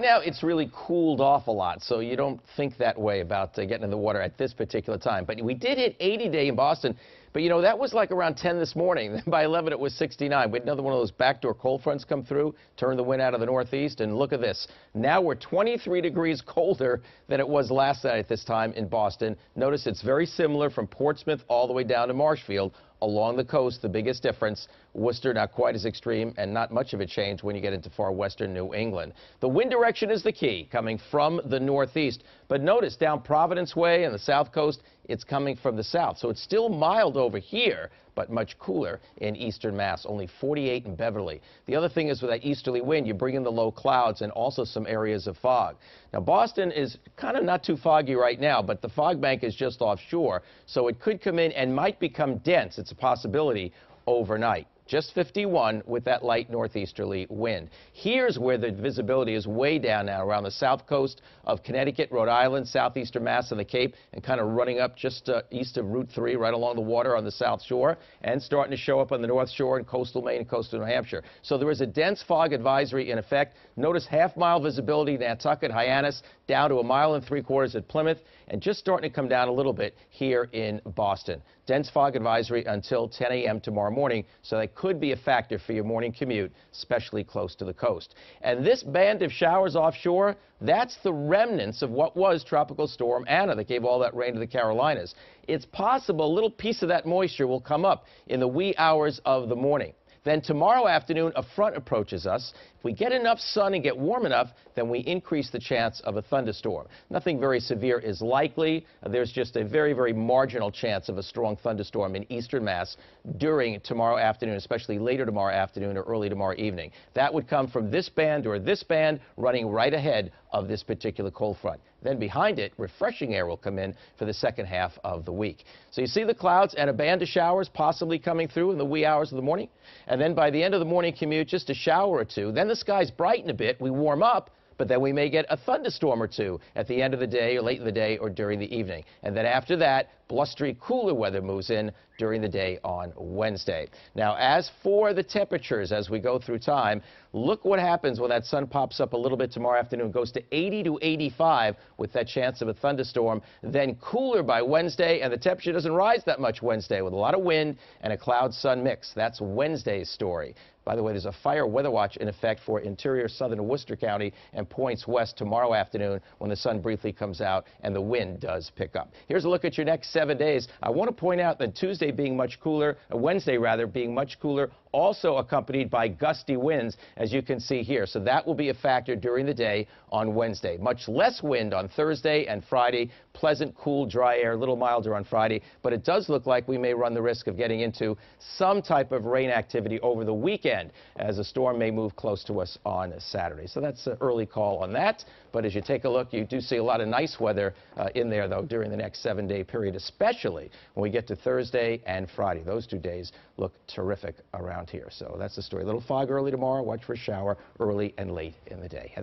now, it's really cooled off a lot, so you don't think that way about getting in the water at this particular time. But we did hit 80 day in Boston. But, you know, that was like around 10 this morning. By 11, it was 69. We had another one of those backdoor cold fronts come through, turn the wind out of the northeast, and look at this. Now we're 23 degrees colder than it was last night at this time in Boston. Notice it's very similar from Portsmouth all the way down to Marshfield. Along the coast, the biggest difference, Worcester not quite as extreme and not much of a change when you get into far western New England. The wind direction is the key, coming from the northeast. But notice down Providence Way and the south coast, it's coming from the south. So it's still mild over here, but much cooler in eastern Mass, only 48 in Beverly. The other thing is with that easterly wind, you bring in the low clouds and also some areas of fog. Now, Boston is kind of not too foggy right now, but the fog bank is just offshore, so it could come in and might become dense. It's a possibility overnight. Just 51 with that light northeasterly wind. Here's where the visibility is way down now, around the south coast of Connecticut, Rhode Island, southeastern Mass and the Cape, and kind of running up just east of Route 3, right along the water on the south shore, and starting to show up on the north shore in coastal Maine and coastal New Hampshire. So there is a dense fog advisory in effect. Notice half-mile visibility in Nantucket, Hyannis, down to 1.75 miles at Plymouth, and just starting to come down a little bit here in Boston. Dense fog advisory until 10 a.m. tomorrow morning, so that could be a factor for your morning commute, especially close to the coast. And this band of showers offshore, that's the remnants of what was Tropical Storm Anna that gave all that rain to the Carolinas. It's possible a little piece of that moisture will come up in the wee hours of the morning. Then tomorrow afternoon, a front approaches us. If we get enough sun and get warm enough, then we increase the chance of a thunderstorm. Nothing very severe is likely. There's just a very, very marginal chance of a strong thunderstorm in eastern Mass during tomorrow afternoon, especially later tomorrow afternoon or early tomorrow evening. That would come from this band or this band running right ahead of this particular cold front. Then behind it, refreshing air will come in for the second half of the week. So you see the clouds and a band of showers possibly coming through in the wee hours of the morning. And then by the end of the morning commute, just a shower or two. Then the skies brighten a bit. We warm up. But then we may get a thunderstorm or two at the end of the day or late in the day or during the evening. And then after that, blustery, cooler weather moves in during the day on Wednesday. Now, as for the temperatures as we go through time, look what happens when that sun pops up a little bit tomorrow afternoon. It goes to 80 to 85 with that chance of a thunderstorm. Then cooler by Wednesday, and the temperature doesn't rise that much Wednesday with a lot of wind and a cloud-sun mix. That's Wednesday's story. By the way, there's a fire weather watch in effect for interior southern Worcester County and points west tomorrow afternoon when the sun briefly comes out and the wind does pick up. Here's a look at your next 7 days. I want to point out that Tuesday being much cooler, Wednesday rather, being much cooler, also accompanied by gusty winds, as you can see here. So that will be a factor during the day on Wednesday. Much less wind on Thursday and Friday. Pleasant, cool, dry air, a little milder on Friday. But it does look like we may run the risk of getting into some type of rain activity over the weekend, as a storm may move close to us on Saturday. So that's an early call on that. But as you take a look, you do see a lot of nice weather in there, though, during the next 7-day period, especially when we get to Thursday and Friday. Those 2 days look terrific around here. So that's the story. A little fog early tomorrow. Watch for a shower early and late in the day.